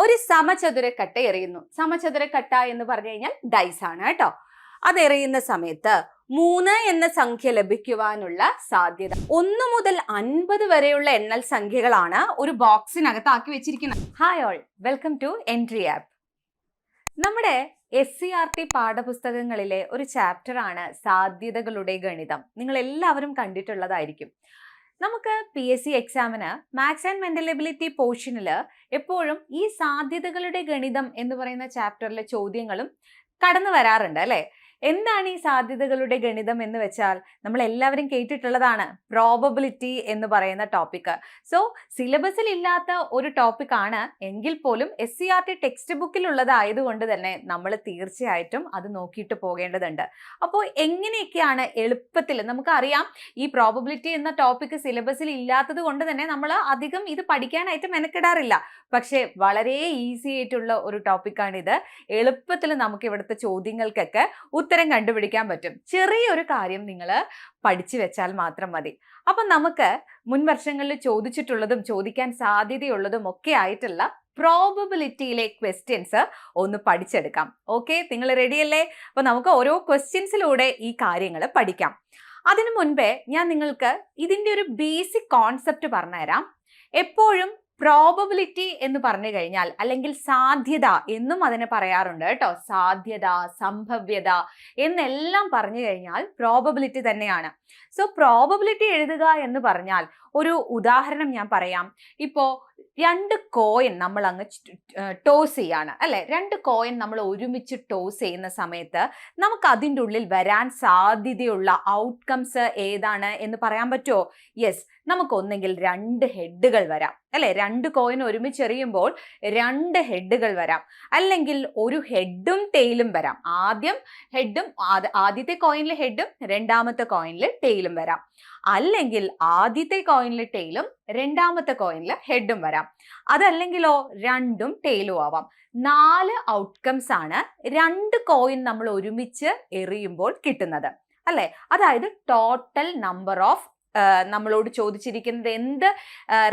ഒരു സമചതുരക്കട്ട എറിയുന്നു. സമചതുരക്കട്ട എന്ന് പറഞ്ഞു കഴിഞ്ഞാൽ ഡൈസ് ആണ് കേട്ടോ. അത് എറിയുന്ന സമയത്ത് 3 എന്ന സംഖ്യ ലഭിക്കുവാനുള്ള സാധ്യത 1 മുതൽ 50 വരെയുള്ള എണ്ണൽ സംഖ്യകളാണ് ഒരു ബോക്സിനകത്ത് ആക്കി വെച്ചിരിക്കുന്നത്. Hi all, welcome to Entri app. നമ്മുടെ SCERT പാഠപുസ്തകങ്ങളിലെ ഒരു ചാപ്റ്റർ ആണ് സാധ്യതകളുടെ ഗണിതം. നിങ്ങൾ എല്ലാവരും കണ്ടിട്ടുള്ളതായിരിക്കും. നമുക്ക് PSC എക്സാമിന് മാത്സ് ആൻഡ് മെന്റൽ എബിലിറ്റി പോർഷനിൽ എപ്പോഴും ഈ സാധ്യതകളുടെ ഗണിതം എന്ന് പറയുന്ന ചാപ്റ്ററിലെ ചോദ്യങ്ങളും കടന്നു വരാറുണ്ട് അല്ലേ? എന്താണ് ഈ സാധ്യതകളുടെ ഗണിതം എന്ന് വെച്ചാൽ നമ്മൾ എല്ലാവരും കേട്ടിട്ടുള്ളതാണ് പ്രോബബിലിറ്റി എന്ന് പറയുന്ന ടോപ്പിക്. സോ സിലബസിൽ ഇല്ലാത്ത ഒരു ടോപ്പിക് ആണ് എങ്കിൽ പോലും SCERT ടെക്സ്റ്റ് ബുക്കിൽ ഉള്ളതായതുകൊണ്ട് തന്നെ നമ്മൾ തീർച്ചയായിട്ടും അത് നോക്കിയിട്ട് പോകേണ്ടതുണ്ട്. അപ്പോൾ എങ്ങനെയൊക്കെയാണ് എളുപ്പത്തിൽ, നമുക്കറിയാം ഈ പ്രോബബിലിറ്റി എന്ന ടോപ്പിക് സിലബസിൽ ഇല്ലാത്തത് കൊണ്ട് തന്നെ നമ്മൾ അധികം ഇത് പഠിക്കാനായിട്ട് മെനക്കെടാറില്ല. പക്ഷേ വളരെ ഈസി ആയിട്ടുള്ള ഒരു ടോപ്പിക്കാണിത്. എളുപ്പത്തിൽ നമുക്ക് ഇവിടുത്തെ ചോദ്യങ്ങൾക്കൊക്കെ ഉത്തരം കണ്ടുപിടിക്കാൻ പറ്റും. ചെറിയൊരു കാര്യം നിങ്ങൾ പഠിച്ചു വെച്ചാൽ മാത്രം മതി. അപ്പം നമുക്ക് മുൻ വർഷങ്ങളിൽ ചോദിച്ചിട്ടുള്ളതും ചോദിക്കാൻ സാധ്യതയുള്ളതും ഒക്കെ ആയിട്ടുള്ള പ്രോബബിലിറ്റിയിലെ ക്വസ്റ്റ്യൻസ് ഒന്ന് പഠിച്ചെടുക്കാം. ഓക്കെ, നിങ്ങൾ റെഡിയല്ലേ? അപ്പൊ നമുക്ക് ഓരോ ക്വസ്റ്റ്യൻസിലൂടെ ഈ കാര്യങ്ങൾ പഠിക്കാം. അതിനു മുൻപേ ഞാൻ നിങ്ങൾക്ക് ഇതിൻ്റെ ഒരു ബേസിക് കോൺസെപ്റ്റ് പറഞ്ഞുതരാം. എപ്പോഴും പ്രോബബിലിറ്റി എന്ന് പറഞ്ഞു കഴിഞ്ഞാൽ, അല്ലെങ്കിൽ സാധ്യത എന്നും അതിനെ പറയാറുണ്ട് കേട്ടോ. സാധ്യത, സംഭവ്യത എന്നെല്ലാം പറഞ്ഞു കഴിഞ്ഞാൽ പ്രോബബിലിറ്റി തന്നെയാണ്. സോ പ്രോബബിലിറ്റി എഴുതുക എന്ന് പറഞ്ഞാൽ, ഒരു ഉദാഹരണം ഞാൻ പറയാം. ഇപ്പോൾ 2 കോയിൻ നമ്മൾ അങ്ങ് ടോസ് ചെയ്യാണ് അല്ലെ? 2 കോയിൻ നമ്മൾ ഒരുമിച്ച് ടോസ് ചെയ്യുന്ന സമയത്ത് നമുക്ക് അതിൻ്റെ ഉള്ളിൽ വരാൻ സാധ്യതയുള്ള ഔട്ട്കംസ് ഏതാണ് എന്ന് പറയാൻ പറ്റുമോ? യെസ്, നമുക്ക് ഒന്നെങ്കിൽ 2 ഹെഡുകൾ വരാം അല്ലെ? 2 കോയിൻ ഒരുമിച്ച് എറിയുമ്പോൾ 2 ഹെഡുകൾ വരാം, അല്ലെങ്കിൽ ഒരു ഹെഡും ടെയിലും വരാം. ആദ്യം ഹെഡും, ആദ്യത്തെ കോയിനിൽ ഹെഡും രണ്ടാമത്തെ കോയിനിൽ ടെയിലും വരാം. അല്ലെങ്കിൽ ആദ്യത്തെ കോയിനിൽ ടെയിലും രണ്ടാമത്തെ കോയിനിൽ ഹെഡും വരാം. അതല്ലെങ്കിലോ രണ്ടും ടെയിലും ആവാം. 4 ഔട്ട്കംസ് ആണ് 2 കോയിൻ നമ്മൾ ഒരുമിച്ച് എറിയുമ്പോൾ കിട്ടുന്നത് അല്ലെ? അതായത് ടോട്ടൽ നമ്പർ ഓഫ്, നമ്മളോട് ചോദിച്ചിരിക്കുന്നത് എന്ത്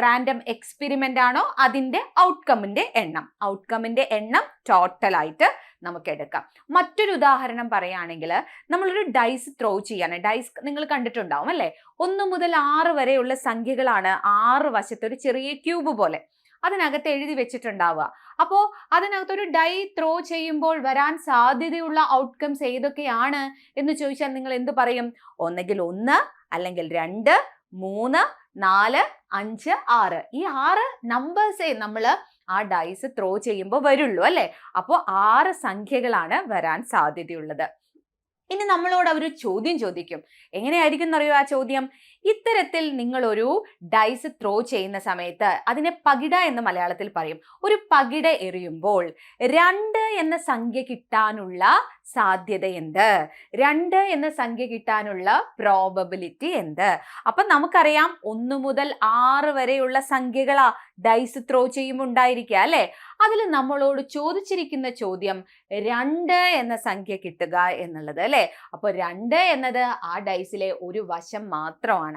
റാൻഡം എക്സ്പെരിമെന്റ് ആണോ അതിന്റെ ഔട്ട്കമിന്റെ എണ്ണം ടോട്ടലായിട്ട് നമുക്ക് എടുക്കാം. മറ്റൊരു ഉദാഹരണം പറയുകയാണെങ്കിൽ, നമ്മളൊരു ഡൈസ് ത്രോ ചെയ്യാണ്. ഡൈസ് നിങ്ങൾ കണ്ടിട്ടുണ്ടാവും അല്ലെ? 1 മുതൽ 6 വരെയുള്ള സംഖ്യകളാണ് 6 വശത്ത് ഒരു ചെറിയ ക്യൂബ് പോലെ അതിനകത്ത് എഴുതി വെച്ചിട്ടുണ്ടാവുക. അപ്പോൾ അതിനകത്തൊരു ഡൈ ത്രോ ചെയ്യുമ്പോൾ വരാൻ സാധ്യതയുള്ള ഔട്ട്കംസ് ഏതൊക്കെയാണ് എന്ന് ചോദിച്ചാൽ നിങ്ങൾ എന്ത് പറയും? ഒന്നെങ്കിൽ 1, അല്ലെങ്കിൽ 2, 3, 4, 5, 6. ഈ 6 നമ്പേഴ്സേ നമ്മൾ ആ ഡൈസ് ത്രോ ചെയ്യുമ്പോൾ വരുള്ളൂ അല്ലേ? അപ്പോൾ 6 സംഖ്യകളാണ് വരാൻ സാധ്യതയുള്ളത്. ഇനി നമ്മളോട് അവർ ചോദ്യം ചോദിക്കും. എങ്ങനെയായിരിക്കും എന്നറിയോ ആ ചോദ്യം? ഇത്തരത്തിൽ നിങ്ങളൊരു ഡൈസ് ത്രോ ചെയ്യുന്ന സമയത്ത്, അതിനെ പകിട എന്ന് മലയാളത്തിൽ പറയും, ഒരു പകിട എറിയുമ്പോൾ 2 എന്ന സംഖ്യ കിട്ടാനുള്ള സാധ്യത എന്ത്? 2 എന്ന സംഖ്യ കിട്ടാനുള്ള പ്രോബബിലിറ്റി എന്ത്? അപ്പൊ നമുക്കറിയാം 1 മുതൽ 6 വരെയുള്ള സംഖ്യകളാ ഡൈസ് ത്രോ ചെയ്യുമ്പോൾ ഉണ്ടായിരിക്കുക അല്ലെ? അതിൽ നമ്മളോട് ചോദിച്ചിരിക്കുന്ന ചോദ്യം 2 എന്ന സംഖ്യ കിട്ടുക എന്നുള്ളത് അല്ലെ? അപ്പൊ 2 എന്നത് ആ ഡൈസിലെ ഒരു വശം മാത്രമാണ്.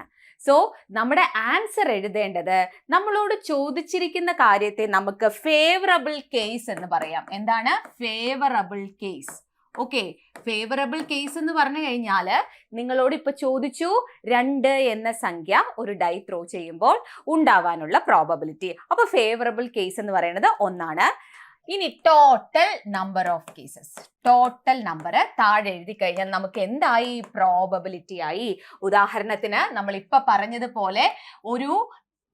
സോ നമ്മുടെ ആൻസർ എഴുതേണ്ടത്, നമ്മളോട് ചോദിച്ചിരിക്കുന്ന കാര്യത്തെ നമുക്ക് ഫേവറബിൾ കേസ് എന്ന് പറയാം. എന്താണ് favourable case? Okay, favourable case എന്ന് പറഞ്ഞു കഴിഞ്ഞാൽ, നിങ്ങളോട് ഇപ്പൊ ചോദിച്ചു 2 എന്ന സംഖ്യ ഒരു ഡൈ ത്രോ ചെയ്യുമ്പോൾ ഉണ്ടാവാനുള്ള പ്രോബബിലിറ്റി. അപ്പൊ ഫേവറബിൾ കേസ് എന്ന് പറയുന്നത് 1. ഇനി total number of cases, total number താഴെ എഴുതി കഴിഞ്ഞാൽ നമുക്ക് എന്തായി? പ്രോബബിലിറ്റി ആയി. ഉദാഹരണത്തിന് നമ്മൾ ഇപ്പൊ പറഞ്ഞതുപോലെ ഒരു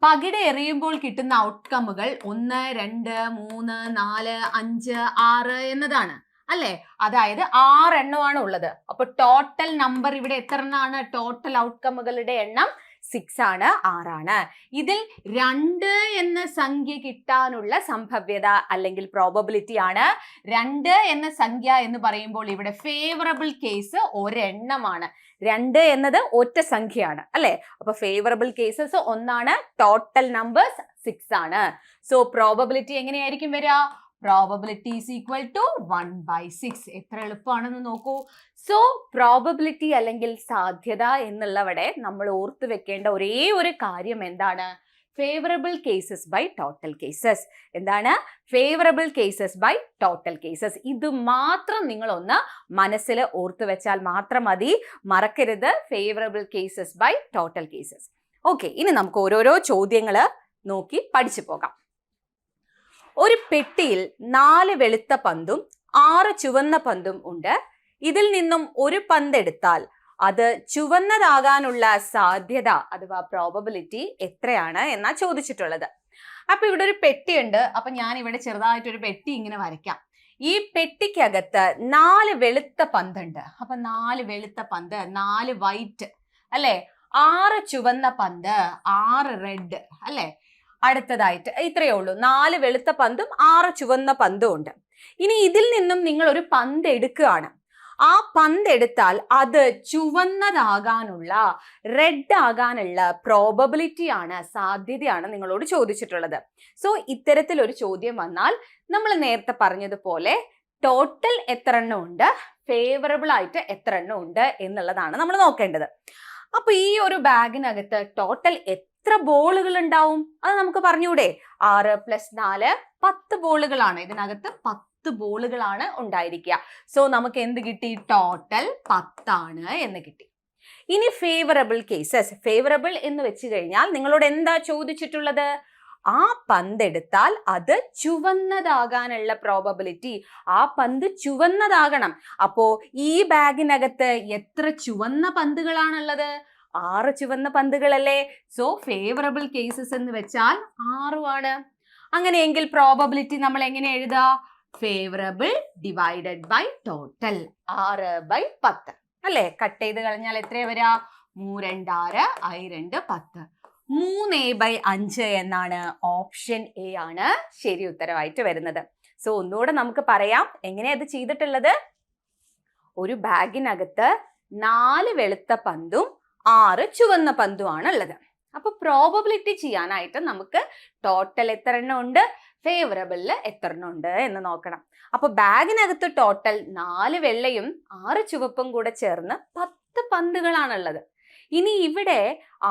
പകിട എറിയുമ്പോൾ കിട്ടുന്ന ഔട്ട്കമുകൾ 1, 2, 3, 4, 5, 6 എന്നതാണ് അല്ലെ? അതായത് 6 എണ്ണമാണ് ഉള്ളത്. അപ്പൊ ടോട്ടൽ നമ്പർ ഇവിടെ എത്ര എണ്ണമാണ്? ടോട്ടൽ ഔട്ട്കമുകളുടെ എണ്ണം 6 ആണ്, 6 ആണ്. ഇതിൽ 2 എന്ന സംഖ്യ കിട്ടാനുള്ള സംഭവ്യത അല്ലെങ്കിൽ പ്രോബബിലിറ്റി ആണ്. 2 എന്ന സംഖ്യ എന്ന് പറയുമ്പോൾ ഇവിടെ ഫേവറബിൾ കേസ് ഒരെണ്ണമാണ്. 2 എന്നത് ഒറ്റ സംഖ്യയാണ് അല്ലെ? അപ്പൊ ഫേവറബിൾ കേസസ് 1, ടോട്ടൽ നമ്പേഴ്സ് 6 ആണ്. സോ പ്രോബബിലിറ്റി എങ്ങനെയായിരിക്കും വരിക? Probability is equal to 1/6. എത്ര എളുപ്പമാണെന്ന് നോക്കൂ. സോ പ്രോബബിലിറ്റി അല്ലെങ്കിൽ സാധ്യത എന്നുള്ളവിടെ നമ്മൾ ഓർത്തു വെക്കേണ്ട ഒരേ ഒരു കാര്യം എന്താണ്? Favourable cases by total cases. എന്താണ്? Favourable cases by total cases. ഇത് മാത്രം നിങ്ങൾ ഒന്ന് മനസ്സിൽ ഓർത്തു വെച്ചാൽ മാത്രം മതി. മറക്കരുത്, favourable cases by total cases. Okay, ഇനി നമുക്ക് ഓരോരോ ചോദ്യങ്ങൾ നോക്കി പഠിച്ചു പോകാം. ഒരു പെട്ടിയിൽ 4 വെളുത്ത പന്തും 6 ചുവന്ന പന്തും ഉണ്ട്. ഇതിൽ നിന്നും ഒരു പന്ത് എടുത്താൽ അത് ചുവന്നതാകാനുള്ള സാധ്യത അഥവാ പ്രോബബിലിറ്റി എത്രയാണ് എന്നാ ചോദിച്ചിട്ടുള്ളത്. അപ്പൊ ഇവിടെ ഒരു പെട്ടിയുണ്ട്. അപ്പൊ ഞാൻ ഇവിടെ ചെറുതായിട്ടൊരു പെട്ടി ഇങ്ങനെ വരയ്ക്കാം. ഈ പെട്ടിക്കകത്ത് 4 വെളുത്ത പന്തുണ്ട്. അപ്പൊ 4 വെളുത്ത പന്ത്, 4 വൈറ്റ് അല്ലെ, 6 ചുവന്ന പന്ത്, 6 റെഡ് അല്ലെ. അടുത്തതായിട്ട് ഇത്രയേ ഉള്ളൂ. 4 വെളുത്ത പന്തും 6 ചുവന്ന പന്തും ഉണ്ട്. ഇനി ഇതിൽ നിന്നും നിങ്ങൾ ഒരു പന്ത് എടുക്കുകയാണ്. ആ പന്ത് എടുത്താൽ അത് ചുവന്നതാകാനുള്ള, റെഡ് ആകാനുള്ള പ്രോബബിലിറ്റി ആണ്, സാധ്യതയാണ് നിങ്ങളോട് ചോദിച്ചിട്ടുള്ളത്. സോ ഇത്തരത്തിലൊരു ചോദ്യം വന്നാൽ നമ്മൾ നേരത്തെ പറഞ്ഞതുപോലെ ടോട്ടൽ എത്ര എണ്ണം ഉണ്ട്, ഫേവറബിൾ ആയിട്ട് എത്ര എണ്ണം ഉണ്ട് എന്നുള്ളതാണ് നമ്മൾ നോക്കേണ്ടത്. അപ്പൊ ഈ ഒരു ബാഗിനകത്ത് ടോട്ടൽ എത്ര ബോളുകൾ ഉണ്ടാവും അത് നമുക്ക് പറഞ്ഞൂടെ? 6 + 4 10 ബോളുകളാണ്. ഇതിനകത്ത് 10 ബോളുകളാണ് ഉണ്ടായിരിക്കുക. സോ നമുക്ക് എന്ത് കിട്ടി? ടോട്ടൽ 10 ആണ് എന്ന് കിട്ടി. ഇനി ഫേവറബിൾ കേസസ്. ഫേവറബിൾ എന്ന് വെച്ച് കഴിഞ്ഞാൽ നിങ്ങളോട് എന്താ ചോദിച്ചിട്ടുള്ളത്? ആ പന്ത് എടുത്താൽ അത് ചുവന്നതാകാനുള്ള പ്രോബബിലിറ്റി, ആ പന്ത് ചുവന്നതാകണം. അപ്പോ ഈ ബാഗിനകത്ത് എത്ര ചുവന്ന പന്തുകളാണുള്ളത്? 6 ചുവന്ന പന്തുകളല്ലേ. സോ ഫേവറബിൾ കേസസ് എന്ന് വെച്ചാൽ 6 ആണ്. അങ്ങനെയെങ്കിൽ പ്രോബബിലിറ്റി നമ്മൾ എങ്ങനെ എഴുതാ? ഫേവറബിൾ ഡിവൈഡഡ് ബൈ ടോട്ടൽ, 6/10 അല്ലെ. കട്ട് ചെയ്ത് കളഞ്ഞാൽ എത്രയാ വരാ? 3 2 6 I 2 10. 3a/5 എന്നാണ്. ഓപ്ഷൻ എ ആണ് ശരി ഉത്തരവായിട്ട് വരുന്നത്. സോ ഒന്നുകൂടെ നമുക്ക് പറയാം എങ്ങനെയാ ഇത് ചെയ്തിട്ടുള്ളത്. ഒരു ബാഗിനകത്ത് 4 വെളുത്ത പന്തും 6 ചുവന്ന പന്തുമാണ് ഉള്ളത്. അപ്പൊ പ്രോബബിലിറ്റി ചെയ്യാനായിട്ട് നമുക്ക് ടോട്ടൽ എത്ര എണ്ണം ഉണ്ട്, ഫേവറബിളില് എത്ര എണ്ണം ഉണ്ട് എന്ന് നോക്കണം. അപ്പൊ ബാഗിനകത്ത് ടോട്ടൽ 4 വെള്ളയും 6 ചുവപ്പും കൂടെ ചേർന്ന് 10 പന്തുകളാണുള്ളത്. ഇനി ഇവിടെ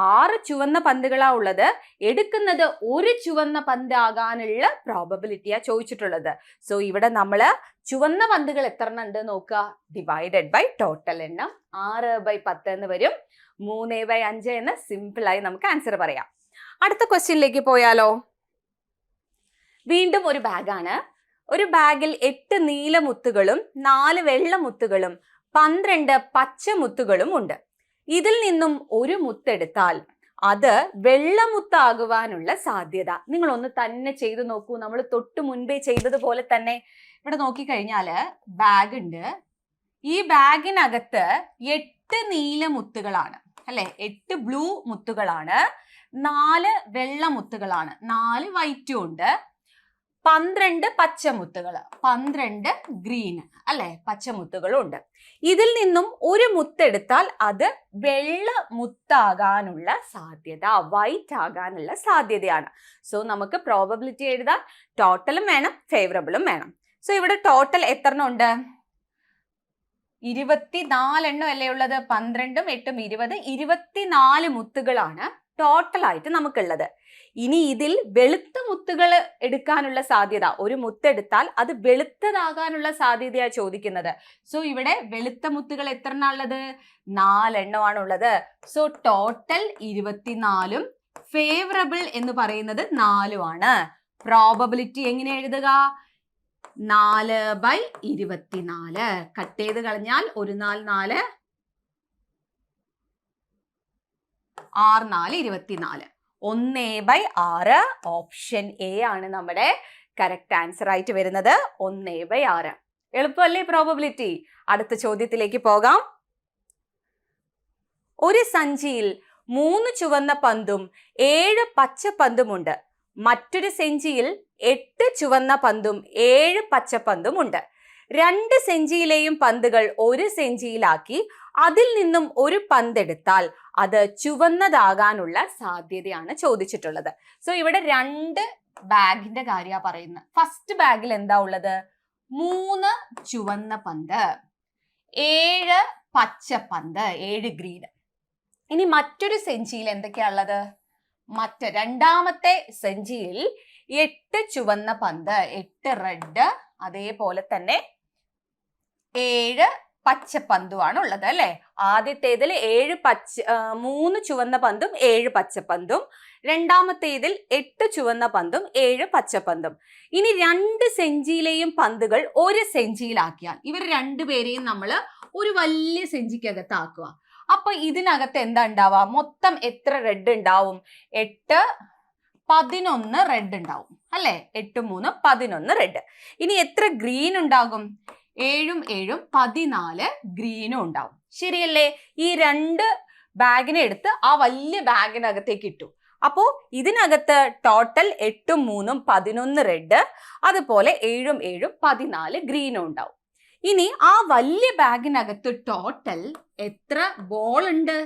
6 ചുവന്ന പന്തുകളാ ഉള്ളത്. എടുക്കുന്നത് ഒരു ചുവന്ന പന്ത് ആകാനുള്ള പ്രോബബിലിറ്റിയാ ചോദിച്ചിട്ടുള്ളത്. സോ ഇവിടെ നമ്മള് ചുവന്ന പന്തുകൾ എത്ര എണ്ണം ഉണ്ട് നോക്കുക. ഡിവൈഡഡ് ബൈ ടോട്ടൽ എണ്ണം 6/10 എന്ന് വരും. 3/5 എന്ന് സിമ്പിൾ ആയി നമുക്ക് ആൻസർ പറയാം. അടുത്ത ക്വസ്റ്റ്യനിലേക്ക് പോയാലോ. വീണ്ടും ഒരു ബാഗാണ്. ഒരു ബാഗിൽ 8 നീല മുത്തുകളും 4 വെള്ള മുത്തുകളും 12 പച്ച മുത്തുകളും ഉണ്ട്. ഇതിൽ നിന്നും ഒരു മുത്തെടുത്താൽ അത് വെള്ളമുത്താകുവാനുള്ള സാധ്യത. നിങ്ങൾ ഒന്ന് തന്നെ ചെയ്തു നോക്കൂ. നമ്മൾ തൊട്ട് മുൻപേ ചെയ്തതുപോലെ തന്നെ ഇവിടെ നോക്കിക്കഴിഞ്ഞാല് ബാഗ് ഉണ്ട്. ഈ ബാഗിനകത്ത് 8 നീല മുത്തുകളാണ് അല്ലെ, 8 ബ്ലൂ മുത്തുകളാണ്, 4 വെള്ള മുത്തുകളാണ്, 4 വൈറ്റും ഉണ്ട്, 12 പച്ചമുത്തുകൾ, 12 ഗ്രീൻ അല്ലെ പച്ചമുത്തുകളും ഉണ്ട്. ഇതിൽ നിന്നും ഒരു മുത്തെടുത്താൽ അത് വെള്ള മുത്താകാനുള്ള സാധ്യത, വൈറ്റ് ആകാനുള്ള സാധ്യതയാണ്. സോ നമുക്ക് പ്രോബബിലിറ്റി എഴുതാൻ ടോട്ടലും വേണം, ഫേവറബിളും വേണം. സോ ഇവിടെ ടോട്ടൽ എത്ര എണ്ണം ഉണ്ട്? 24 എണ്ണം അല്ലേ ഉള്ളത്. 12 8 20, 24 മുത്തുകളാണ് ടോട്ടൽ ആയിട്ട് നമുക്കുള്ളത്. ഇനി ഇതിൽ വെളുത്ത മുത്തുകൾ എടുക്കാനുള്ള സാധ്യത, ഒരു മുത്തെടുത്താൽ അത് വെളുത്തതാകാനുള്ള സാധ്യതയാ ചോദിക്കുന്നത്. സോ ഇവിടെ വെളുത്ത മുത്തുകൾ എത്ര എണ്ണ ഉള്ളത്? 4 എണ്ണമാണ് ഉള്ളത്. സോ ടോട്ടൽ 24ഉം ഫേവറബിൾ എന്ന് പറയുന്നത് 4ഉം ആണ്. പ്രോബബിലിറ്റി എങ്ങനെ എഴുതുക? 4/24. കട്ട് ചെയ്ത് കളഞ്ഞാൽ 1 4 4 6 4 24. 1/6. ഓപ്ഷൻ എ ആണ് നമ്മുടെ കറക്റ്റ് ആൻസർ ആയിട്ട് വരുന്നത്. 1/6. എളുപ്പമല്ലേ പ്രോബബിലിറ്റി? അടുത്ത ചോദ്യത്തിലേക്ക് പോകാം. ഒരു സഞ്ചിയിൽ 3 ചുവന്ന പന്തും 7 പച്ച പന്തുമുണ്ട്. മറ്റൊരു സഞ്ചിയിൽ 8 ചുവന്ന പന്തും 7 പച്ചപ്പന്തും ഉണ്ട്. 2 സെഞ്ചിയിലെയും പന്തുകൾ ഒരു സെഞ്ചിയിലാക്കി അതിൽ നിന്നും ഒരു പന്തെടുത്താൽ അത് ചുവന്നതാകാനുള്ള സാധ്യതയാണ് ചോദിച്ചിട്ടുള്ളത്. സോ ഇവിടെ 2 ബാഗിന്റെ കാര്യമാണ് പറയുന്നത്. ഫസ്റ്റ് ബാഗിൽ എന്താ ഉള്ളത്? 3 ചുവന്ന പന്ത്, 7 പച്ച പന്ത്, 7 ഗ്രീൻ. ഇനി മറ്റൊരു സെഞ്ചിയിൽ എന്തൊക്കെയാ ഉള്ളത്? രണ്ടാമത്തെ സഞ്ചിയിൽ 8 ചുവന്ന പന്ത്, 8 റെഡ്, അതേപോലെ തന്നെ 7 പച്ചപ്പന്തുമാണ് ഉള്ളത് അല്ലെ. ആദ്യത്തേതിൽ 3 ചുവന്ന പന്തും 7 പച്ചപ്പന്തും, രണ്ടാമത്തേതിൽ 8 ചുവന്ന പന്തും 7 പച്ചപ്പന്തും. ഇനി 2 സെഞ്ചിയിലെയും പന്തുകൾ ഒരു സെഞ്ചിയിലാക്കിയാൽ ഇവർ രണ്ടുപേരെയും നമ്മൾ ഒരു വലിയ സെഞ്ചിക്കകത്ത് ആക്കുക. അപ്പൊ ഇതിനകത്ത് എന്താ ഉണ്ടാവുക? മൊത്തം എത്ര റെഡ് ഉണ്ടാവും? 8, 11 റെഡ് ഉണ്ടാവും അല്ലെ. 8, 3, 11 റെഡ്. ഇനി എത്ര ഗ്രീൻ ഉണ്ടാകും? 7, 7, 14 ഗ്രീനും ഉണ്ടാവും. ശരിയല്ലേ? ഈ 2 ബാഗിനെ എടുത്ത് ആ വലിയ ബാഗിനകത്തേക്ക് ഇട്ടു. അപ്പോ ഇതിനകത്ത് ടോട്ടൽ 8, 3, 11 റെഡ്, അതുപോലെ 7, 7, 14 ഗ്രീനും ഉണ്ടാവും. ഇനി ആ വലിയ ബാഗിനകത്ത് ടോട്ടൽ എത്ര ബോൾ ഉണ്ട്?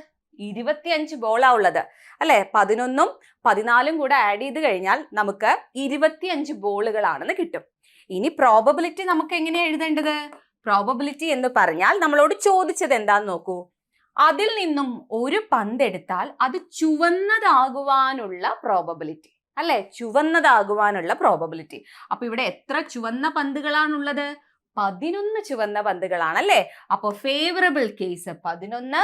25 ബോളാ ഉള്ളത് അല്ലെ. 11ഉം 14ഉം കൂടെ ആഡ് ചെയ്ത് കഴിഞ്ഞാൽ നമുക്ക് 25 ബോളുകളാണെന്ന് കിട്ടും. ഇനി പ്രോബബിലിറ്റി നമുക്ക് എങ്ങനെയാ എഴുതേണ്ടത്? പ്രോബബിലിറ്റി എന്ന് പറഞ്ഞാൽ നമ്മളോട് ചോദിച്ചത് എന്താന്ന് നോക്കൂ. അതിൽ നിന്നും ഒരു പന്ത് എടുത്താൽ അത് ചുവന്നതാകുവാനുള്ള പ്രോബബിലിറ്റി അല്ലെ. ചുവന്നതാകുവാനുള്ള പ്രോബബിലിറ്റി. അപ്പൊ ഇവിടെ എത്ര ചുവന്ന പന്തുകളാണുള്ളത്? 11 ചുവന്ന പന്തുകളാണ് അല്ലെ. അപ്പൊ favourable case 11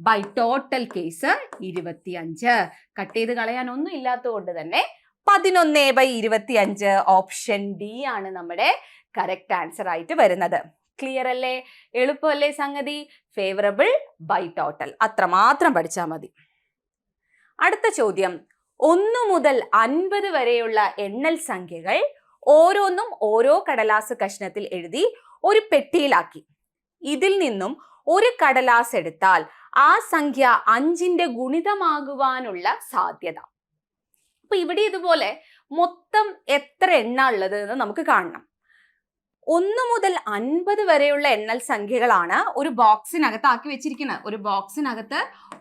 by total case 25. Cut ചെയ്ത് കളയാൻ ഒന്നും ഇല്ലാത്തത് കൊണ്ട് തന്നെ 11/25 ഓപ്ഷൻ ഡി ആണ് നമ്മുടെ കറക്റ്റ് ആൻസർ ആയിട്ട് വരുന്നത്. ക്ലിയർ അല്ലേ? എളുപ്പമല്ലേ സംഗതി? ഫേവറബിൾ ബൈ ടോട്ടൽ അത്രമാത്രം പഠിച്ചാൽ മതി. അടുത്ത ചോദ്യം, 1 മുതൽ 50 വരെയുള്ള എണ്ണൽ സംഖ്യകൾ ഓരോന്നും ഓരോ കടലാസ് കഷ്ണത്തിൽ എഴുതി ഒരു പെട്ടിയിലാക്കി. ഇതിൽ നിന്നും ഒരു കടലാസ് എടുത്താൽ ആ സംഖ്യ 5ന്റെ ഗുണിതമാകുവാനുള്ള സാധ്യത. അപ്പൊ ഇവിടെ ഇതുപോലെ മൊത്തം എത്ര എണ്ണ ഉള്ളത് എന്ന് നമുക്ക് കാണണം. 1 മുതൽ 50 വരെയുള്ള എണ്ണൽ സംഖ്യകളാണ് ഒരു ബോക്സിനകത്ത് ആക്കി വെച്ചിരിക്കുന്നത്. ഒരു ബോക്സിനകത്ത്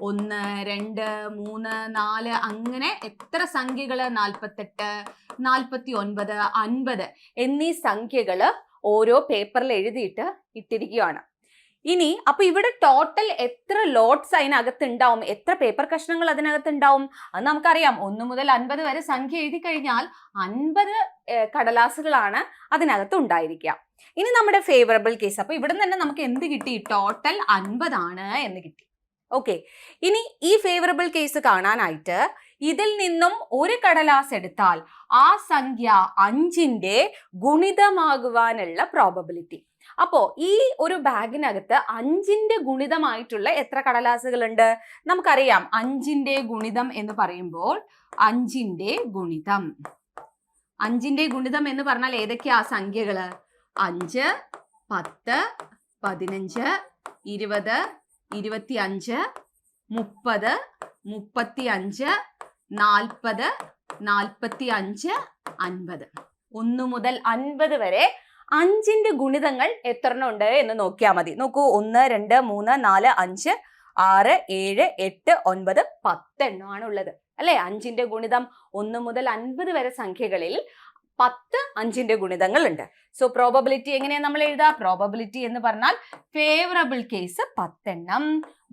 1, 2, 3, 4 അങ്ങനെ എത്ര സംഖ്യകള്? 48, 49, 50 എന്നീ സംഖ്യകള് ഓരോ പേപ്പറിൽ എഴുതിയിട്ട് ഇട്ടിരിക്കുകയാണ്. ഇനി അപ്പൊ ഇവിടെ ടോട്ടൽ എത്ര ലോട്ട്സ് അതിനകത്ത് ഉണ്ടാവും? എത്ര പേപ്പർ കഷ്ണങ്ങൾ അതിനകത്ത് ഉണ്ടാവും? അത് നമുക്കറിയാം. 1 മുതൽ 50 വരെ സംഖ്യ എഴുതി കഴിഞ്ഞാൽ 50 കടലാസുകളാണ് അതിനകത്ത് ഉണ്ടായിരിക്കുക. ഇനി നമ്മുടെ ഫേവറബിൾ കേസ്. അപ്പൊ ഇവിടെ തന്നെ നമുക്ക് എന്ത് കിട്ടി? ടോട്ടൽ 50 ആണ് എന്ന് കിട്ടി. ഓക്കെ. ഇനി ഈ ഫേവറബിൾ കേസ് കാണാനായിട്ട് ഇതിൽ നിന്നും ഒരു കടലാസ് എടുത്താൽ ആ സംഖ്യ 5ന്റെ ഗുണിതമാകുവാനുള്ള പ്രോബബിലിറ്റി. അപ്പോ ഈ ഒരു ബാഗിനകത്ത് 5ന്റെ ഗുണിതമായിട്ടുള്ള എത്ര കടലാസുകളുണ്ട്? നമുക്കറിയാം 5ന്റെ ഗുണിതം എന്ന് പറയുമ്പോൾ 5ന്റെ ഗുണിതം എന്ന് പറഞ്ഞാൽ ഏതൊക്കെയാ സംഖ്യകള്? 5, 10, 15, 20, 25, 30, 35, 40, 45, 50. 1 മുതൽ 50 വരെ 5ന്റെ ഗുണിതങ്ങൾ എത്ര ഉണ്ട് എന്ന് നോക്കിയാൽ മതി. നോക്കൂ, 1, 2, 3, 4, 5, 6, 7, 8, 9, 10 എണ്ണമാണ് ഉള്ളത് അല്ലെ. 5ന്റെ ഗുണിതം 1 മുതൽ 50 വരെ സംഖ്യകളിൽ 10 5ന്റെ ഗുണിതങ്ങൾ ഉണ്ട്. സോ പ്രോബബിലിറ്റി എങ്ങനെയാ നമ്മൾ എഴുതാ? പ്രോബബിലിറ്റി എന്ന് പറഞ്ഞാൽ ഫേവറബിൾ കേസ് 10 എണ്ണം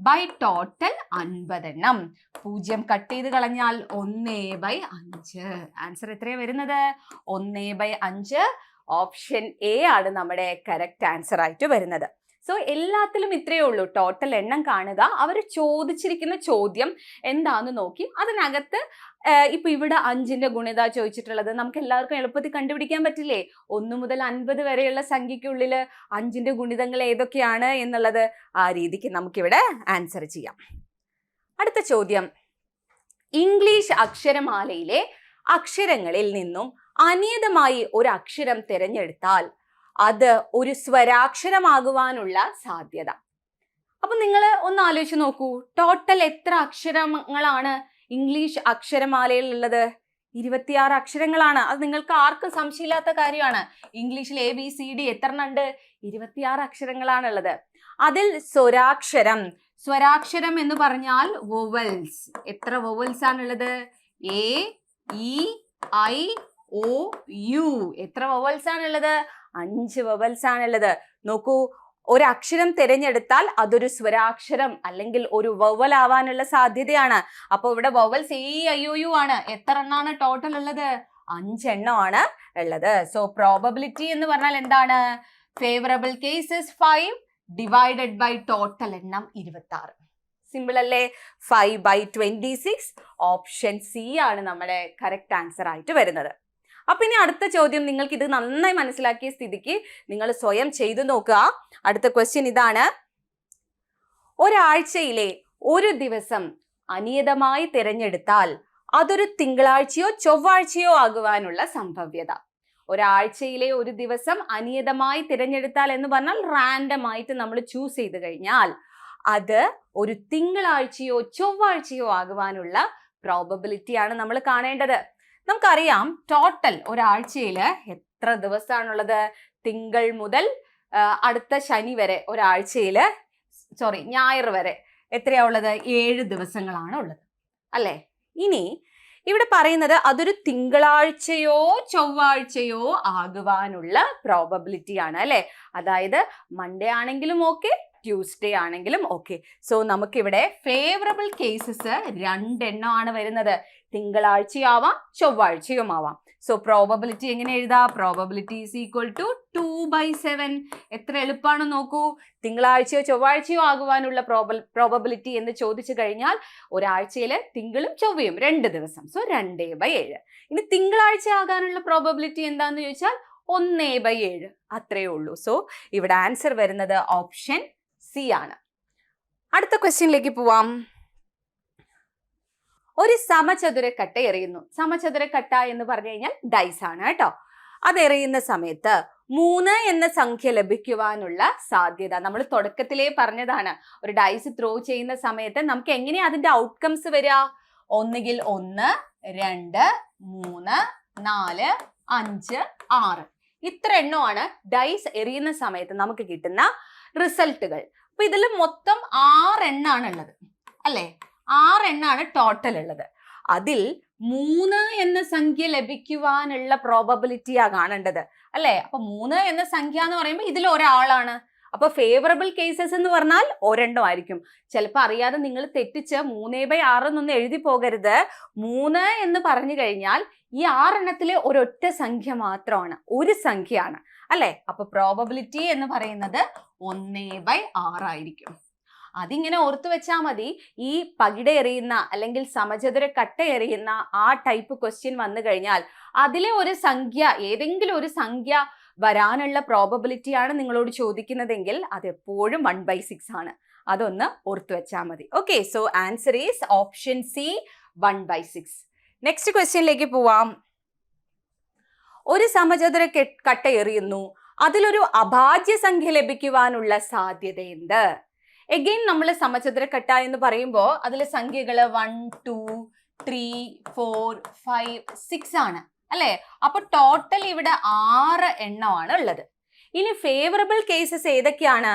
ബൈ ടോട്ടൽ 50 എണ്ണം. 0 കട്ട് ചെയ്ത് കളഞ്ഞാൽ 1/5. ആൻസർ എത്രയാ വരുന്നത്? 1/5. ഓപ്ഷൻ എ ആണ് നമ്മുടെ കറക്റ്റ് ആൻസർ ആയിട്ട് വരുന്നത്. സോ എല്ലാത്തിലും ഇത്രയേ ഉള്ളൂ. ടോട്ടൽ എണ്ണം കാണുക, അവർ ചോദിച്ചിരിക്കുന്ന ചോദ്യം എന്താന്ന് നോക്കി അതിനകത്ത് ഇപ്പൊ ഇവിടെ 5ന്റെ ഗുണിത ചോദിച്ചിട്ടുള്ളത് നമുക്ക് എല്ലാവർക്കും എളുപ്പത്തിൽ കണ്ടുപിടിക്കാൻ പറ്റില്ലേ? 1 മുതൽ 50 വരെയുള്ള സംഖ്യക്കുള്ളിൽ 5ന്റെ ഗുണിതങ്ങൾ ഏതൊക്കെയാണ് എന്നുള്ളത് ആ രീതിക്ക് നമുക്കിവിടെ ആൻസർ ചെയ്യാം. അടുത്ത ചോദ്യം, ഇംഗ്ലീഷ് അക്ഷരമാലയിലെ അക്ഷരങ്ങളിൽ നിന്നും അനിയതമായി ഒരു അക്ഷരം തിരഞ്ഞെടുത്താൽ അത് ഒരു സ്വരാക്ഷരമാകുവാനുള്ള സാധ്യത. അപ്പൊ നിങ്ങൾ ഒന്ന് ആലോചിച്ച് നോക്കൂ, ടോട്ടൽ എത്ര അക്ഷരങ്ങളാണ് ഇംഗ്ലീഷ് അക്ഷരമാലയിൽ ഉള്ളത്? 26 അക്ഷരങ്ങളാണ്. അത് നിങ്ങൾക്ക് ആർക്കും സംശയമില്ലാത്ത കാര്യമാണ്. ഇംഗ്ലീഷിൽ ABCD എത്ര ഉണ്ട്? 26 അക്ഷരങ്ങളാണ് ഉള്ളത്. അതിൽ സ്വരാക്ഷരം എന്ന് പറഞ്ഞാൽ വൊവൽസ്. എത്ര വൊവൽസ് ആണുള്ളത്? AEIOU. എത്ര വൊവൽസ് ആണുള്ളത്? 5 വൊവൽസ് ആണുള്ളത്. നോക്കൂ, ഒരു അക്ഷരം തിരഞ്ഞെടുത്താൽ അതൊരു സ്വരാക്ഷരം അല്ലെങ്കിൽ ഒരു വവൽ ആവാനുള്ള സാധ്യതയാണ്. അപ്പൊ ഇവിടെ വവൽസ് AIOU ആണ്. എത്ര എണ്ണമാണ് ടോട്ടൽ ഉള്ളത്? 5 എണ്ണമാണ് ഉള്ളത്. സോ പ്രോബബിലിറ്റി എന്ന് പറഞ്ഞാൽ എന്താണ്? Favourable cases 5 divided by total എണ്ണം 26. സിമ്പിൾ അല്ലേ? 5/26. ഓപ്ഷൻ സി ആണ് നമ്മുടെ കറക്റ്റ് ആൻസർ ആയിട്ട് വരുന്നത്. അപ്പൊ ഇനി അടുത്ത ചോദ്യം, നിങ്ങൾക്ക് ഇത് നന്നായി മനസ്സിലാക്കിയ സ്ഥിതിക്ക് നിങ്ങൾ സ്വയം ചെയ്തു നോക്കുക. അടുത്ത ക്വസ്റ്റ്യൻ ഇതാണ്: ഒരാഴ്ചയിലെ ഒരു ദിവസം അനിയതമായി തിരഞ്ഞെടുത്താൽ അതൊരു തിങ്കളാഴ്ചയോ ചൊവ്വാഴ്ചയോ ആകുവാനുള്ള സംഭവ്യത. ഒരാഴ്ചയിലെ ഒരു ദിവസം അനിയതമായി തിരഞ്ഞെടുത്താൽ എന്ന് പറഞ്ഞാൽ റാൻഡം ആയിട്ട് നമ്മൾ ചൂസ് ചെയ്ത് കഴിഞ്ഞാൽ അത് ഒരു തിങ്കളാഴ്ചയോ ചൊവ്വാഴ്ചയോ ആകുവാനുള്ള പ്രോബബിലിറ്റി ആണ് നമ്മൾ കാണേണ്ടത്. നമുക്കറിയാം ടോട്ടൽ ഒരാഴ്ചയിൽ എത്ര ദിവസമാണുള്ളത്? തിങ്കൾ മുതൽ അടുത്ത ശനി വരെ ഒരാഴ്ചയിൽ ഞായർ വരെ എത്രയാ ഉള്ളത്? 7 ദിവസങ്ങളാണ് ഉള്ളത് അല്ലേ? ഇനി ഇവിടെ പറയുന്നത് അതൊരു തിങ്കളാഴ്ചയോ ചൊവ്വാഴ്ചയോ ആകുവാനുള്ള പ്രോബബിലിറ്റി ആണ് അല്ലെ? അതായത് മൺഡേ ആണെങ്കിലും ഓക്കെ, ട്യൂസ്ഡേ ആണെങ്കിലും ഓക്കെ. സോ നമുക്കിവിടെ ഫേവറബിൾ കേസസ് 2 എണ്ണമാണ് വരുന്നത്. തിങ്കളാഴ്ചയാവാം ചൊവ്വാഴ്ചയും ആവാം. സോ പ്രോബബിലിറ്റി എങ്ങനെ എഴുതാം? Probability is equal to 2/7. എത്ര എളുപ്പമാണ് നോക്കൂ. തിങ്കളാഴ്ചയോ ചൊവ്വാഴ്ചയോ ആകുവാനുള്ള പ്രോബബിലിറ്റി എന്ന് ചോദിച്ചു കഴിഞ്ഞാൽ ഒരാഴ്ചയിൽ തിങ്കളും ചൊവ്വയും 2 ദിവസം. സോ 2/7. ഇനി തിങ്കളാഴ്ച ആകാനുള്ള പ്രോബബിലിറ്റി എന്താന്ന് ചോദിച്ചാൽ 1/7. അത്രയേ ഉള്ളൂ. സോ ഇവിടെ ആൻസർ വരുന്നത് ഓപ്ഷൻ സി ആണ്. അടുത്ത ക്വസ്റ്റ്യനിലേക്ക് പോവാം. ഒരു സമചതുരക്കട്ട എറിയുന്നു. സമചതുരക്കട്ട എന്ന് പറഞ്ഞു കഴിഞ്ഞാൽ ഡൈസ് ആണ് കേട്ടോ. അത് എറിയുന്ന സമയത്ത് 3 എന്ന സംഖ്യ ലഭിക്കുവാനുള്ള സാധ്യത നമ്മൾ തുടക്കത്തിലേ പറഞ്ഞതാണ്. ഒരു ഡൈസ് ത്രോ ചെയ്യുന്ന സമയത്ത് നമുക്ക് എങ്ങനെയാ അതിന്റെ ഔട്ട്കംസ് വരിക? ഒന്നുകിൽ 1, 2, 3, 4, 5, 6 ഇത്ര എണ്ണമാണ് ഡൈസ് എറിയുന്ന സമയത്ത് നമുക്ക് കിട്ടുന്ന റിസൾട്ടുകൾ. അപ്പൊ ഇതിൽ മൊത്തം 6 എണ്ണാണ് ഉള്ളത് അല്ലെ? 6 എണ്ണാണ് ടോട്ടൽ ഉള്ളത്. അതിൽ 3 എന്ന സംഖ്യ ലഭിക്കുവാനുള്ള പ്രോബബിലിറ്റിയാ കാണേണ്ടത് അല്ലെ? അപ്പൊ 3 എന്ന സംഖ്യ എന്ന് പറയുമ്പോൾ ഇതിൽ ഒരാളാണ്. അപ്പൊ ഫേവറബിൾ കേസസ് എന്ന് പറഞ്ഞാൽ ഒരെണ്ണം ആയിരിക്കും. ചിലപ്പോൾ അറിയാതെ നിങ്ങൾ തെറ്റിച്ച് 3/6 എന്നൊന്നും എഴുതി പോകരുത്. 3 എന്ന് പറഞ്ഞു കഴിഞ്ഞാൽ ഈ 6 എണ്ണത്തിലെ ഒരൊറ്റ സംഖ്യ മാത്രമാണ്, ഒരു സംഖ്യയാണ് അല്ലെ? അപ്പൊ പ്രോബബിലിറ്റി എന്ന് പറയുന്നത് 1/6 ആയിരിക്കും. അതിങ്ങനെ ഓർത്തു വെച്ചാൽ മതി. ഈ പകിട എറിയുന്ന അല്ലെങ്കിൽ സമചതുര കട്ട എറിയുന്ന ആ ടൈപ്പ് ക്വസ്റ്റ്യൻ വന്നു കഴിഞ്ഞാൽ അതിലെ ഒരു സംഖ്യ, ഏതെങ്കിലും ഒരു സംഖ്യ വരാനുള്ള പ്രോബബിലിറ്റിയാണ് നിങ്ങളോട് ചോദിക്കുന്നതെങ്കിൽ അത് എപ്പോഴും 1/6 ആണ്. അതൊന്ന് ഓർത്തു വെച്ചാൽ മതി. Okay, so answer is option C 1/6. Next ക്വസ്റ്റ്യനിലേക്ക് പോവാം. ഒരു സമചതുര കട്ട എറിയുന്നു, അതിലൊരു അഭാജ്യ സംഖ്യ ലഭിക്കുവാനുള്ള സാധ്യത എന്ത്? എഗെയിൻ നമ്മൾ സമചതുരക്കട്ട എന്ന് പറയുമ്പോൾ അതിലെ സംഖ്യകൾ 1, 2, 3, 4, 5, 6 ആണ് അല്ലെ? അപ്പൊ ടോട്ടൽ ഇവിടെ 6 എണ്ണമാണ് ഉള്ളത്. ഇനി ഫേവറബിൾ കേസസ് ഏതൊക്കെയാണ്?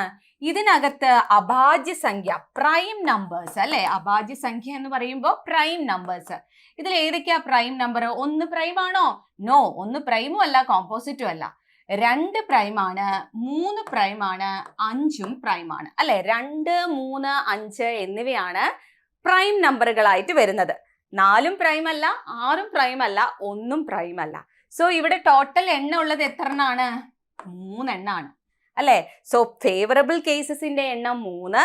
ഇതിനകത്ത് അഭാജ്യ സംഖ്യ, പ്രൈം നമ്പേഴ്സ് അല്ലെ? അഭാജ്യ സംഖ്യ എന്ന് പറയുമ്പോൾ പ്രൈം നമ്പേഴ്സ്. ഇതിൽ ഏതൊക്കെയാ പ്രൈം നമ്പർ? 1 പ്രൈം ആണോ? നോ, 1 പ്രൈമും അല്ല കോമ്പോസിറ്റും അല്ല. 2 പ്രൈം ആണ്, 3 പ്രൈം ആണ്, 5ഉം പ്രൈം ആണ് അല്ലെ? 2, 3, 5 എന്നിവയാണ് പ്രൈം നമ്പറുകളായിട്ട് വരുന്നത്. 4ഉം പ്രൈം അല്ല, 6ഉം പ്രൈം അല്ല, 1ഉം പ്രൈം അല്ല. സോ ഇവിടെ ടോട്ടൽ എണ്ണം ഉള്ളത് എത്ര എണ്ണാണ്? 3 എണ്ണാണ് അല്ലെ? സോ ഫേവറബിൾ കേസസിന്റെ എണ്ണം 3,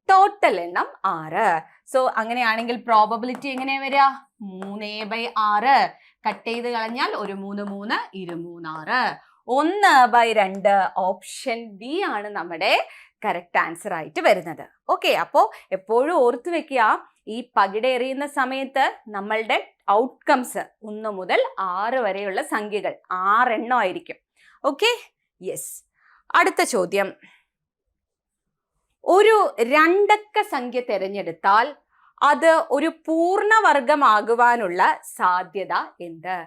ടോട്ടൽ എണ്ണം 6. സോ അങ്ങനെയാണെങ്കിൽ പ്രോബബിലിറ്റി എങ്ങനെയാ വരിക? 3/6. കട്ട് ചെയ്ത് കളഞ്ഞാൽ ഒരു 3, 3, 2, 3, 6. 1/2. ഓപ്ഷൻ ബി ആണ് നമ്മുടെ കറക്റ്റ് ആൻസർ ആയിട്ട് വരുന്നത്. ഓക്കെ, അപ്പോൾ എപ്പോഴും ഓർത്തു വെക്കുക, ഈ പകിട എറിയുന്ന സമയത്ത് നമ്മളുടെ ഔട്ട്കംസ് 1 മുതൽ 6 വരെയുള്ള സംഖ്യകൾ 6 എണ്ണം ആയിരിക്കും. Okay, yes. അടുത്ത ചോദ്യം, ഒരു 2 അക്ക സംഖ്യ തിരഞ്ഞെടുത്താൽ അത് ഒരു പൂർണ്ണവർഗമാകുവാനുള്ള സാധ്യത എന്ത്?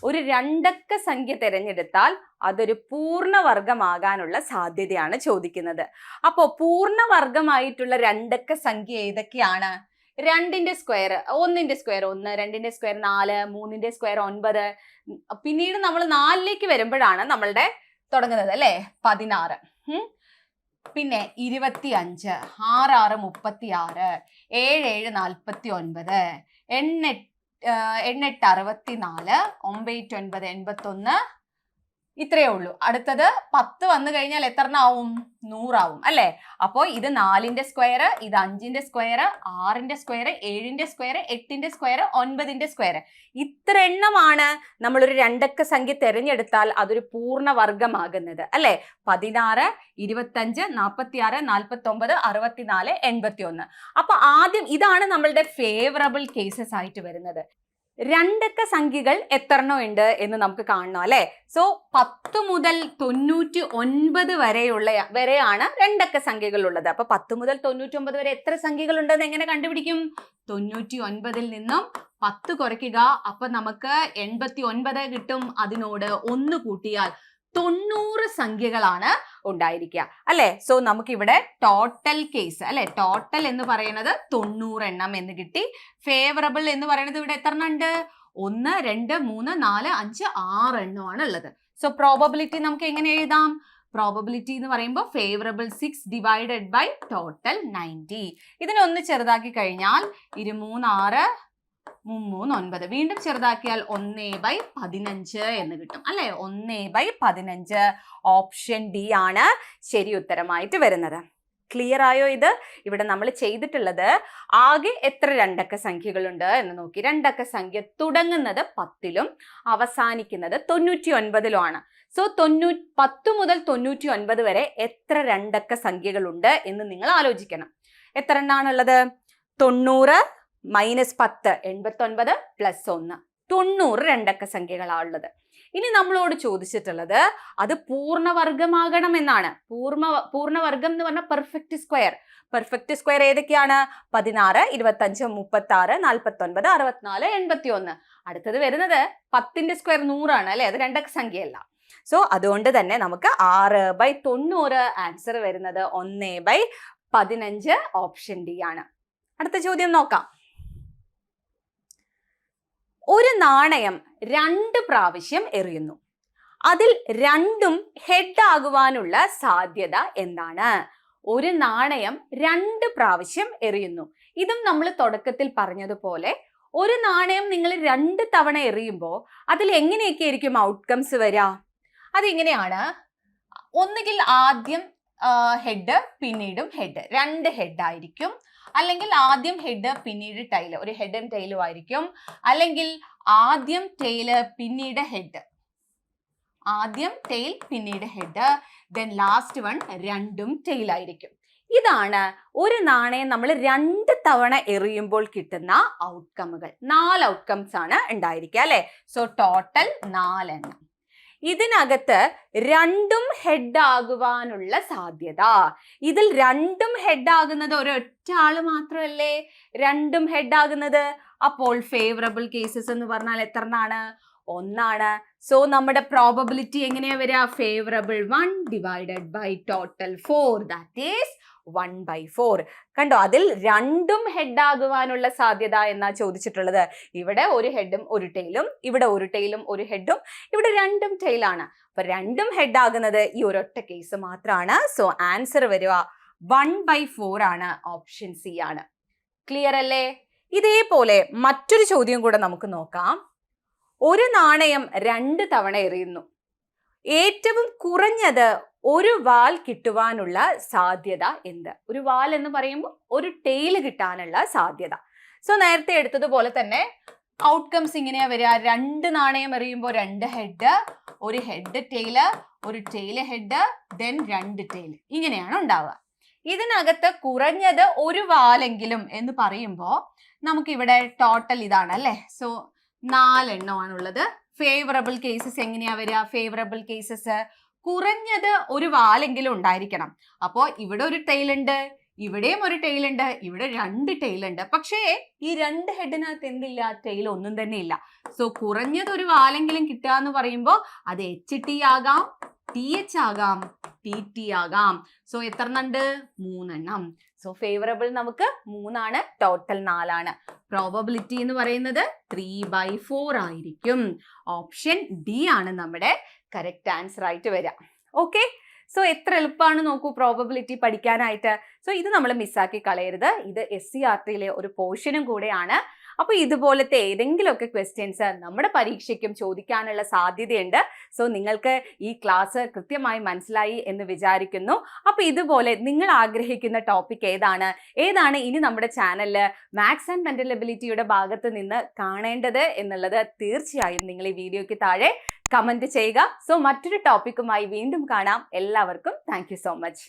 ഒരു 2 അക്ക സംഖ്യ തിരഞ്ഞെടുത്താൽ അതൊരു പൂർണ്ണവർഗമാകാനുള്ള സാധ്യതയാണ് ചോദിക്കുന്നത്. അപ്പോൾ പൂർണ്ണവർഗമായിട്ടുള്ള 2 അക്ക സംഖ്യ ഏതൊക്കെയാണ്? 2ന്റെ സ്ക്വയർ 1ന്റെ സ്ക്വയർ 1, 2ന്റെ സ്ക്വയർ 4, 3ന്റെ സ്ക്വയർ 9. പിന്നീട് നമ്മൾ 4ലേക്ക് വരുമ്പോഴാണ് നമ്മളുടെ തുടങ്ങുന്നത് അല്ലെ? 16. പിന്നെ 25, 6 6 36, 7 7 49, 8 8 64, 9 9 81. ഇത്രയേ ഉള്ളൂ. അടുത്തത് 10 വന്നു കഴിഞ്ഞാൽ എത്ര ആവും? 100 ആവും അല്ലെ? അപ്പോ ഇത് 4ന്റെ സ്ക്വയർ, ഇത് 5ന്റെ സ്ക്വയർ, 6ന്റെ സ്ക്വയർ, 7ന്റെ സ്ക്വയർ, 8ന്റെ സ്ക്വയർ, 9ന്റെ സ്ക്വയർ. ഇത്ര എണ്ണമാണ് നമ്മളൊരു രണ്ടക്ക സംഖ്യ തിരഞ്ഞെടുത്താൽ അതൊരു പൂർണ്ണവർഗമാകുന്നത് അല്ലെ? 16, 25, 46, 49, 64, 81. അപ്പൊ ആദ്യം ഇതാണ് നമ്മളുടെ ഫേവറബിൾ കേസസ് ആയിട്ട് വരുന്നത്. രണ്ടക്ക സംഖ്യകൾ എത്രണ്ണം ഉണ്ട് എന്ന് നമുക്ക് കാണണം അല്ലെ? സോ 10 മുതൽ 99 വരെയാണ് രണ്ടക്ക സംഖ്യകൾ ഉള്ളത്. അപ്പൊ 10 മുതൽ 99 വരെ എത്ര സംഖ്യകൾ ഉണ്ടെന്ന് എങ്ങനെ കണ്ടുപിടിക്കും? 99ൽ നിന്നും 10 കുറയ്ക്കുക, അപ്പൊ നമുക്ക് 89 കിട്ടും. അതിനോട് 1 കൂട്ടിയാൽ 90 സംഖ്യകളാണ് ഉണ്ടായിരിക്കുക അല്ലെ? സോ നമുക്കിവിടെ ടോട്ടൽ കേസ് അല്ലെ, ടോട്ടൽ എന്ന് പറയുന്നത് 90 എണ്ണം എന്ന് കിട്ടി. ഫേവറബിൾ എന്ന് പറയുന്നത് ഇവിടെ എത്ര എണ്ണം ഉണ്ട്? 1 2 3 4 5 6 എണ്ണമാണ് ഉള്ളത്. സോ പ്രോബബിലിറ്റി നമുക്ക് എങ്ങനെ എഴുതാം? പ്രോബബിലിറ്റി എന്ന് പറയുമ്പോൾ ഫേവറബിൾ 6 ഡിവൈഡഡ് ബൈ ടോട്ടൽ 90. ഇതിനൊന്ന് ചെറുതാക്കി കഴിഞ്ഞാൽ 23 6 3 9. വീണ്ടും ചെറുതാക്കിയാൽ 1/15 എന്ന് കിട്ടും അല്ലെ? 1/15. ഓപ്ഷൻ ഡി ആണ് ശരി ഉത്തരമായിട്ട് വരുന്നത്. ക്ലിയർ ആയോ? ഇത് ഇവിടെ നമ്മൾ ചെയ്തിട്ടുള്ളത് ആകെ എത്ര രണ്ടക്ക സംഖ്യകളുണ്ട് എന്ന് നോക്കി. രണ്ടക്ക സംഖ്യ തുടങ്ങുന്നത് 10ലും അവസാനിക്കുന്നത് 99ലും ആണ്. സോ 10 മുതൽ 99 വരെ എത്ര രണ്ടക്ക സംഖ്യകളുണ്ട് എന്ന് നിങ്ങൾ ആലോചിക്കണം. എത്ര എണ്ണാണുള്ളത്? 90 -10 89 + 1 90 രണ്ടക്ക സംഖ്യകളാണുള്ളത്. ഇനി നമ്മളോട് ചോദിച്ചിട്ടുള്ളത് അത് പൂർണ്ണവർഗമാകണം എന്നാണ്. പൂർണ്ണവർഗം എന്ന് പറഞ്ഞാൽ പെർഫെക്റ്റ് സ്ക്വയർ. പെർഫെക്റ്റ് സ്ക്വയർ ഏതൊക്കെയാണ്? 16, 25, 36, 49, 64, 81. അടുത്തത് വരുന്നത് 10ന്റെ സ്ക്വയർ 100 ആണ് അല്ലെ? അത് രണ്ടക്ക സംഖ്യയല്ല. സോ അതുകൊണ്ട് തന്നെ നമുക്ക് 6/90 ആൻസർ വരുന്നത് 1/15. ഓപ്ഷൻ ഡി ആണ്. അടുത്ത ചോദ്യം നോക്കാം. ഒരു നാണയം 2 പ്രാവശ്യം എറിയുന്നു. അതിൽ രണ്ടും ഹെഡ് ആകുവാനുള്ള സാധ്യത എന്താണ്? ഒരു നാണയം 2 പ്രാവശ്യം എറിയുന്നു. ഇതും നമ്മൾ തുടക്കത്തിൽ പറഞ്ഞതുപോലെ ഒരു നാണയം നിങ്ങൾ 2 തവണ എറിയുമ്പോൾ അതിൽ എങ്ങനെയൊക്കെ ആയിരിക്കും ഔട്ട്കംസ് വരിക? അതിങ്ങനെയാണ്. ഒന്നുകിൽ ആദ്യം ഹെഡ് പിന്നീടും ഹെഡ്, 2 ഹെഡ് ആയിരിക്കും. അല്ലെങ്കിൽ ആദ്യം ഹെഡ് പിന്നീട് ടൈല്, ഒരു ഹെഡും ടൈലും ആയിരിക്കും. അല്ലെങ്കിൽ ആദ്യം ടൈല് പിന്നീട് ഹെഡ്, ആദ്യം ടെയിൽ പിന്നീട് ഹെഡ്, ദെൻ ലാസ്റ്റ് വൺ രണ്ടും ടെയിൽ ആയിരിക്കും. ഇതാണ് ഒരു നാണയം നമ്മൾ 2 തവണ എറിയുമ്പോൾ കിട്ടുന്ന ഔട്ട്കമുകൾ. 4 ഔട്ട്കംസ് ആണ് ഉണ്ടായിരിക്കുക അല്ലെ? സോ ടോട്ടൽ 4 എണ്ണം. ഇതിനകത്ത് രണ്ടും ഹെഡ് ആകുവാനുള്ള സാധ്യത, ഇതിൽ രണ്ടും ഹെഡ് ആകുന്നത് ഒരൊറ്റ ആള് മാത്രമല്ലേ രണ്ടും ഹെഡ് ആകുന്നത്? അപ്പോൾ ഫേവറബിൾ കേസസ് എന്ന് പറഞ്ഞാൽ എത്രണ്ണാണ്? 1 ആണ്. സോ നമ്മുടെ പ്രോബബിലിറ്റി എങ്ങനെയാ വരിക? Favourable 1 divided by total 4, that is 1/4. കണ്ടോ, അതിൽ രണ്ടും ഹെഡ് ആകുവാനുള്ള സാധ്യത എന്നാ ചോദിച്ചിട്ടുള്ളത്. ഇവിടെ ഒരു ഹെഡും ഒരു ടെയിലും, ഇവിടെ ഒരു ടെയിലും ഒരു ഹെഡും, ഇവിടെ രണ്ടും ടെയിലാണ്. അപ്പൊ രണ്ടും ഹെഡ് ആകുന്നത് ഈ ഒരൊറ്റ കേസ് മാത്രമാണ്. സോ ആൻസർ വരിക 1/4 ആണ്. ഓപ്ഷൻ സി ആണ്. ക്ലിയർ അല്ലേ? ഇതേപോലെ മറ്റൊരു ചോദ്യം കൂടെ നമുക്ക് നോക്കാം. ഒരു നാണയം 2 തവണ എറിയുന്നു. ഏറ്റവും കുറഞ്ഞത് ഒരു വാൽ കിട്ടുവാനുള്ള സാധ്യത എന്ത്? ഒരു വാൽ എന്ന് പറയുമ്പോൾ ഒരു ടെയിൽ കിട്ടാനുള്ള സാധ്യത. സോ നേരത്തെ എടുത്തതുപോലെ തന്നെ ഔട്ട്കംസ് ഇങ്ങനെയാ വരിക. 2 നാണയം എറിയുമ്പോൾ 2 ഹെഡ്, ഒരു ഹെഡ് ടെയില്, ഒരു ടെയില് ഹെഡ്, ദെൻ 2 ടെയിൽ, ഇങ്ങനെയാണ് ഉണ്ടാവുക. ഇതിനകത്ത് കുറഞ്ഞത് ഒരു വാലെങ്കിലും എന്ന് പറയുമ്പോൾ നമുക്കിവിടെ ടോട്ടൽ ഇതാണ് അല്ലേ? സോ 4 എണ്ണമാണുള്ളത്. ഫേവറബിൾ കേസസ് എങ്ങനെയാ വരിക? ഫേവറബിൾ കേസസ് കുറഞ്ഞത് ഒരു വാലെങ്കിലും ഉണ്ടായിരിക്കണം. അപ്പോ ഇവിടെ ഒരു ടെയിൽ ഉണ്ട്, ഇവിടെയും ഒരു ടെയിൽ ഉണ്ട്, ഇവിടെ 2 ടെയിൽ ഉണ്ട്. പക്ഷേ ഈ 2 ഹെഡിനകത്ത് എന്തില്ല? ടെയിൽ ഒന്നും തന്നെ ഇല്ല. സോ കുറഞ്ഞത് ഒരു വാലെങ്കിലും കിട്ടുക എന്ന് പറയുമ്പോൾ അത് HT ആകാം, TH ആകാം, TT ആകാം. സോ എത്ര എണ്ണുണ്ട്? 3 എണ്ണം. സോ ഫേവറബിൾ നമുക്ക് 3 ആണ്, ടോട്ടൽ 4 ആണ്. പ്രോബബിലിറ്റി എന്ന് പറയുന്നത് 3/4 ആയിരിക്കും. ഓപ്ഷൻ ഡി ആണ് നമ്മുടെ കറക്റ്റ് ആൻസർ ആയിട്ട് വരിക. ഓക്കെ, സോ എത്ര എളുപ്പമാണ് നോക്കൂ പ്രോബബിലിറ്റി പഠിക്കാനായിട്ട്. സോ ഇത് നമ്മൾ മിസ്സാക്കി കളയരുത്. ഇത് SCERTയിലെ ഒരു പോർഷനും കൂടെയാണ്. അപ്പൊ ഇതുപോലത്തെ ഏതെങ്കിലുമൊക്കെ ക്വസ്റ്റ്യൻസ് നമ്മുടെ പരീക്ഷയ്ക്കും ചോദിക്കാനുള്ള സാധ്യതയുണ്ട്. സോ നിങ്ങൾക്ക് ഈ ക്ലാസ് കൃത്യമായി മനസ്സിലായി എന്ന് വിചാരിക്കുന്നു. അപ്പൊ ഇതുപോലെ നിങ്ങൾ ആഗ്രഹിക്കുന്ന ടോപ്പിക് ഏതാണ് ഇനി നമ്മുടെ ചാനലിൽ മാത്സ് ആൻഡ് മെന്റൽ എബിലിറ്റിയുടെ ഭാഗത്ത് നിന്ന് കാണേണ്ടത് എന്നുള്ളത് തീർച്ചയായും നിങ്ങൾ ഈ വീഡിയോയ്ക്ക് താഴെ കമന്റ് ചെയ്യുക. സോ മറ്റൊരു ടോപ്പിക്കുമായി വീണ്ടും കാണാം. എല്ലാവർക്കും താങ്ക് യു സോ മച്ച്.